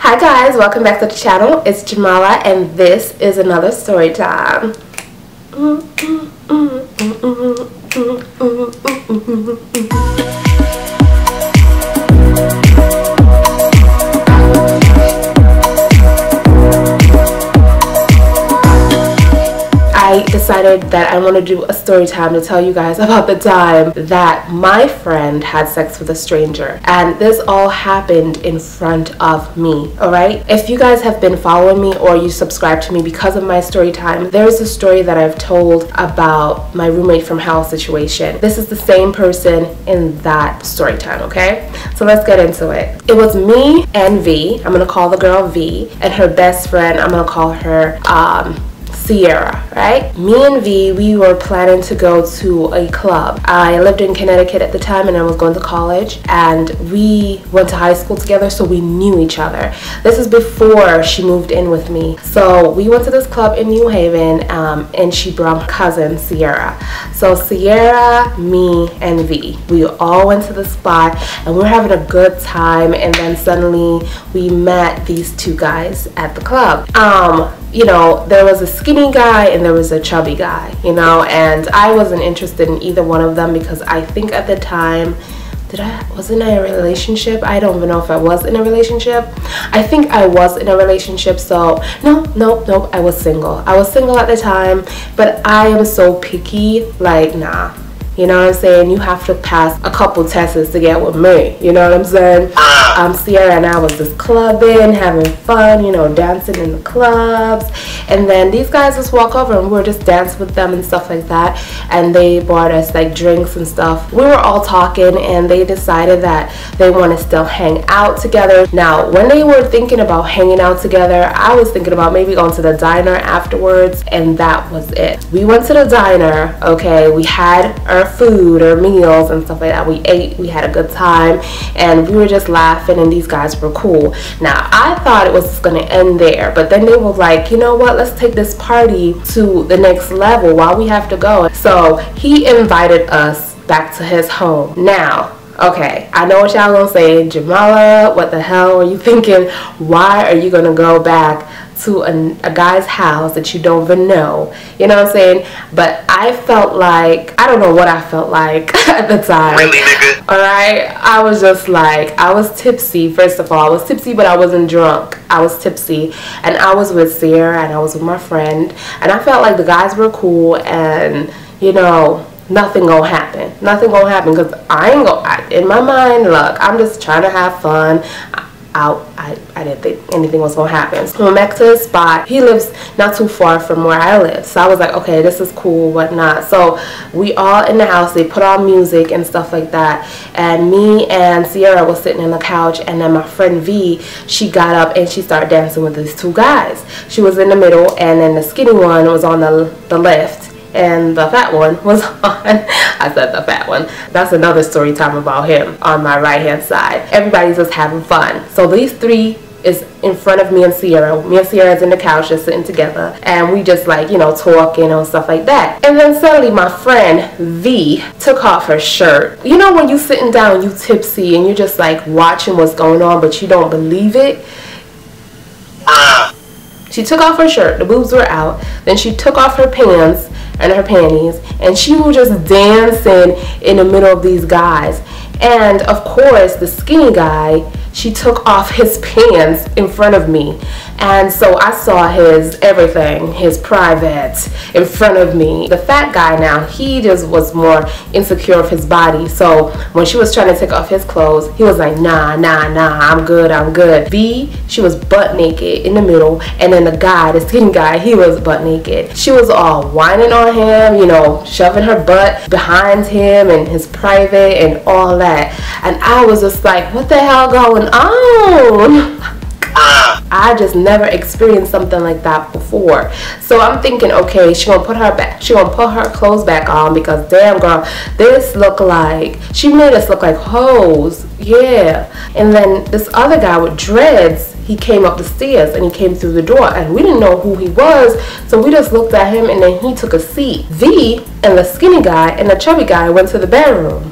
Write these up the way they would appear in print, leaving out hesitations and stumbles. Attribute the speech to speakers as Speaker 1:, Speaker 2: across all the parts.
Speaker 1: Hi guys, welcome back to the channel. It's Jamala and this is another story time. I decided that I want to do a story time to tell you guys about the time that my friend had sex with a stranger, and this all happened in front of me. Alright, if you guys have been following me or you subscribe to me because of my story time, there's a story that I've told about my roommate from hell situation. This is the same person in that story time. Okay, so let's get into it. It was me and V. I'm gonna call the girl V, and her best friend, I'm gonna call her Sierra, right? Me and V, we were planning to go to a club. I lived in Connecticut at the time and I was going to college, and we went to high school together, so we knew each other. This is before she moved in with me. So we went to this club in New Haven, and she brought cousin Sierra. So Sierra, me, and V, we all went to the spot and we were having a good time, and then suddenly we met these two guys at the club. You know, there was a skinny guy and there was a chubby guy, you know, and I wasn't interested in either one of them because I think at the time, wasn't I in a relationship? I don't even know if I was in a relationship. I think I was in a relationship, so nope, I was single. I was single at the time, but I am so picky, like, nah. You know what I'm saying? You have to pass a couple tests to get with me. You know what I'm saying? Sierra and I was just clubbing, having fun, you know, dancing in the clubs. And then these guys just walk over and we were just dancing with them and stuff like that. And they bought us like drinks and stuff. We were all talking and they decided that they want to still hang out together. Now, when they were thinking about hanging out together, I was thinking about maybe going to the diner afterwards, and that was it. We went to the diner, okay, we had our food or meals and stuff like that. We ate, we had a good time, and we were just laughing, and these guys were cool. Now I thought it was gonna end there, but then they were like, you know what, let's take this party to the next level while we have to go. So he invited us back to his home. Now, okay, I know what y'all gonna say, Jamala, what the hell are you thinking? Why are you gonna go back to a guy's house that you don't even know? You know what I'm saying? But I felt like, I don't know what I felt like at the time. Really, nigga? Alright, I was just like, I was tipsy. First of all, I was tipsy, but I wasn't drunk. I was tipsy, and I was with Sierra and I was with my friend, and I felt like the guys were cool, and you know, nothing gonna happen. Nothing gonna happen, because I ain't gonna, in my mind, look, I'm just trying to have fun. I didn't think anything was gonna happen. So we went back to the spot. He lives not too far from where I live, so I was like, okay, this is cool, whatnot. So we all in the house, they put on music and stuff like that, and me and Sierra was sitting on the couch, and then my friend V, she got up and she started dancing with these two guys. She was in the middle, and then the skinny one was on the left, and the fat one was on, I said the fat one, that's another story time about him, on my right hand side. Everybody's just having fun. So these three is in front of me and Sierra. Me and Sierra is in the couch just sitting together, and we just like, you know, talking and stuff like that. And then suddenly my friend V took off her shirt. You know when you sitting down, you tipsy, and you're just like watching what's going on, but you don't believe it? She took off her shirt, the boobs were out, then she took off her pants and her panties, and she was just dancing in the middle of these guys. And of course the skinny guy, she took off his pants in front of me, and so I saw his everything, his private, in front of me. The fat guy now, he just was more insecure of his body, so when she was trying to take off his clothes, he was like, nah, I'm good. V, she was butt naked in the middle, and then the guy, the skinny guy, he was butt naked. She was all whining on him, you know, shoving her butt behind him and his private and all that. And I was just like, what the hell going on? I just never experienced something like that before. So I'm thinking, okay, she gonna put her clothes back on, because damn girl, this look like, she made us look like hoes. Yeah. And then this other guy with dreads, he came up the stairs and he came through the door, and we didn't know who he was, so we just looked at him, and then he took a seat. V and the skinny guy and the chubby guy went to the bedroom.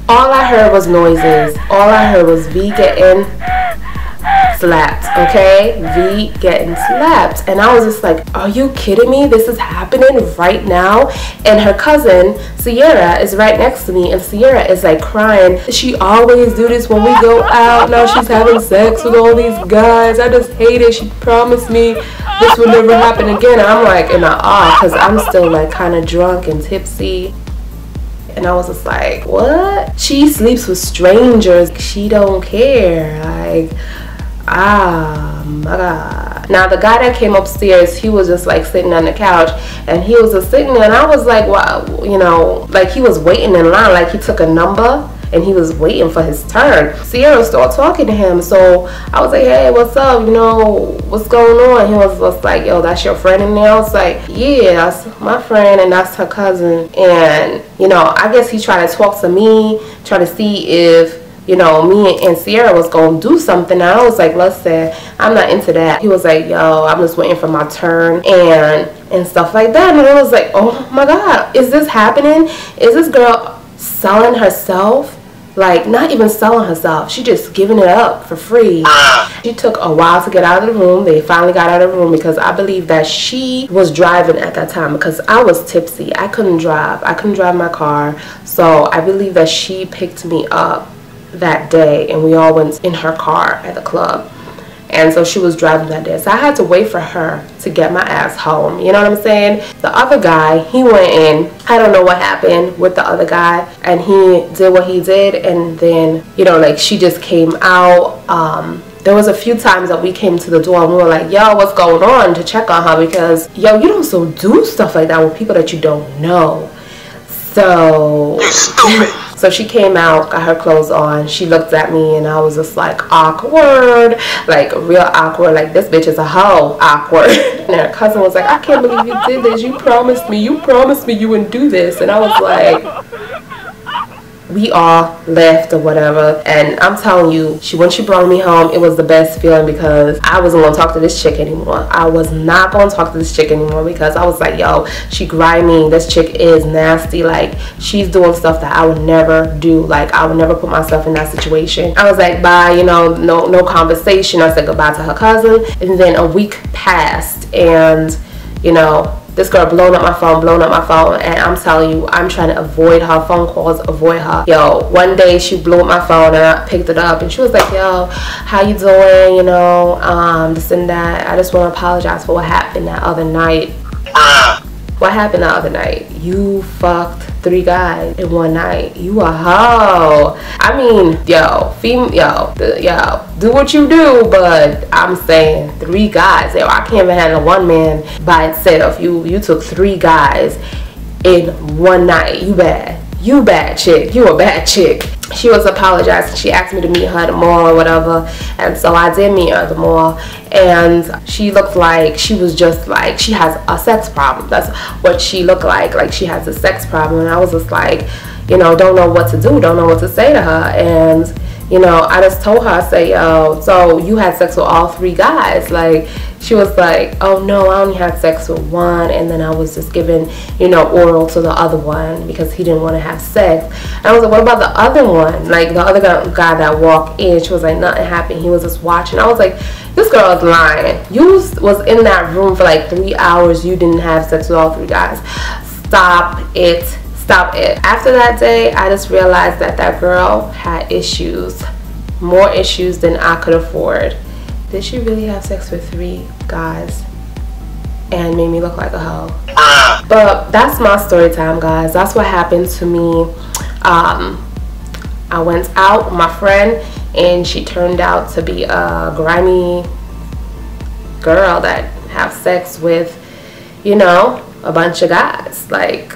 Speaker 1: All I heard was noises. All I heard was V getting slapped, okay? V getting slapped. And I was just like, are you kidding me? This is happening right now? And her cousin Sierra is right next to me, and Sierra is like crying. She always do this when we go out. Now she's having sex with all these guys. I just hate it. She promised me this would never happen again. And I'm like in awe because I'm still like kind of drunk and tipsy. And I was just like, what? She sleeps with strangers. She don't care. Like, ah, my God. Now, the guy that came upstairs, he was just like sitting on the couch. And he was just sitting there. And I was like, wow, you know, like he was waiting in line. Like he took a number and he was waiting for his turn. Sierra started talking to him. So I was like, hey, what's up? You know, what's going on? He was just like, yo, that's your friend in there? I was like, yeah, that's my friend and that's her cousin. And, you know, I guess he tried to talk to me, try to see if, you know, me and Sierra was going to do something. And I was like, listen, I'm not into that. He was like, yo, I'm just waiting for my turn and stuff like that. And I was like, oh my God, is this happening? Is this girl selling herself? Like, not even selling herself. She just giving it up for free. She took a while to get out of the room. They finally got out of the room because I believe that she was driving at that time because I was tipsy. I couldn't drive. I couldn't drive my car. So I believe that she picked me up that day and we all went in her car at the club. And so she was driving that day. So I had to wait for her to get my ass home. You know what I'm saying? The other guy, he went in. I don't know what happened with the other guy. And he did what he did. And then, you know, like she just came out. There was a few times that we came to the door and we were like, yo, what's going on? To check on her because, yo, you don't so do stuff like that with people that you don't know. So, you stupid. So she came out, got her clothes on. She looked at me and I was just like awkward, like real awkward. Like this bitch is a hoe awkward. And her cousin was like, I can't believe you did this. You promised me you wouldn't do this. And I was like, we all left or whatever. And I'm telling you, when she brought me home, it was the best feeling because I wasn't going to talk to this chick anymore. I was not going to talk to this chick anymore because I was like, yo, she grimy. This chick is nasty. Like, she's doing stuff that I would never do. Like, I would never put myself in that situation. I was like, bye, you know, no conversation. I said goodbye to her cousin. And then a week passed and, you know, this girl blowing up my phone, and I'm telling you, I'm trying to avoid her phone calls, avoid her. Yo, one day she blew up my phone and I picked it up and she was like, yo, how you doing? You know, this and that. I just want to apologize for what happened that other night. What happened the other night? You fucked 3 guys in one night. You a hoe. I mean, yo, do what you do, but I'm saying 3 guys. Yo, I can't even handle one man by itself. You took 3 guys in one night. You bad. You bad chick. You a bad chick. She was apologizing. She asked me to meet her at the mall or whatever. And so I did meet her at the mall. And she looked like she was just like, she has a sex problem. That's what she looked like. Like she has a sex problem. And I was just like, you know, don't know what to do. Don't know what to say to her. And, you know, I just told her, I say, yo, so you had sex with all 3 guys. Like, she was like, oh no, I only had sex with one, and then I was just giving, you know, oral to the other one because he didn't want to have sex. And I was like, what about the other one? Like the other guy that walked in, she was like, nothing happened. He was just watching. I was like, this girl is lying. You was in that room for like 3 hours. You didn't have sex with all 3 guys. Stop it. Stop it. After that day, I just realized that that girl had issues, more issues than I could afford. Did she really have sex with 3 guys and made me look like a hoe? But that's my story time, guys. That's what happened to me. I went out with my friend and she turned out to be a grimy girl that have sex with, you know, a bunch of guys. Like,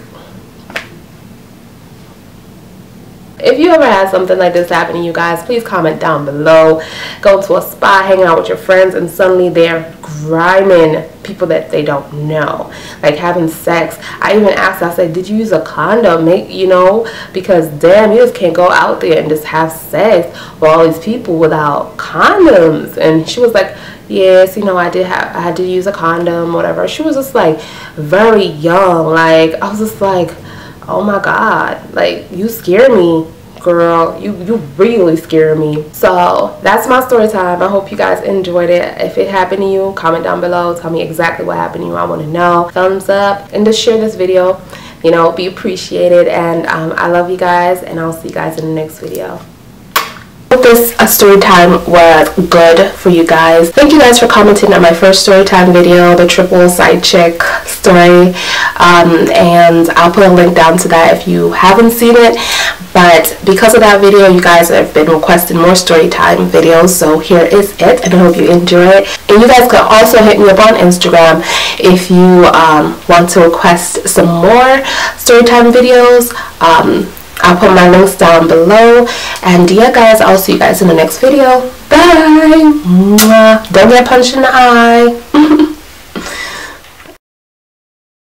Speaker 1: if you ever had something like this happen to you guys, please comment down below. Go to a spot, hang out with your friends, and suddenly they're griming people that they don't know, like having sex. I even asked her, I said, did you use a condom? You know, because damn, you just can't go out there and just have sex with all these people without condoms. And she was like, yes, you know, I had to use a condom, whatever. She was just like very young. Like, I was just like, oh my God, like, you scare me girl, you really scare me. So that's my story time. I hope you guys enjoyed it. If it happened to you, comment down below, tell me exactly what happened to you. I want to know. Thumbs up, and just share this video, you know, be appreciated. And I love you guys, and I'll see you guys in the next video. Hope this story time was good for you guys. Thank you guys for commenting on my first story time video, the triple side chick story, and I'll put a link down to that if you haven't seen it. But because of that video, you guys have been requesting more story time videos, so here is it, and I hope you enjoy it. And you guys can also hit me up on Instagram if you want to request some more story time videos. I'll put my links down below. And yeah, guys, I'll see you guys in the next video. Bye. Mwah. Don't get punched in the eye.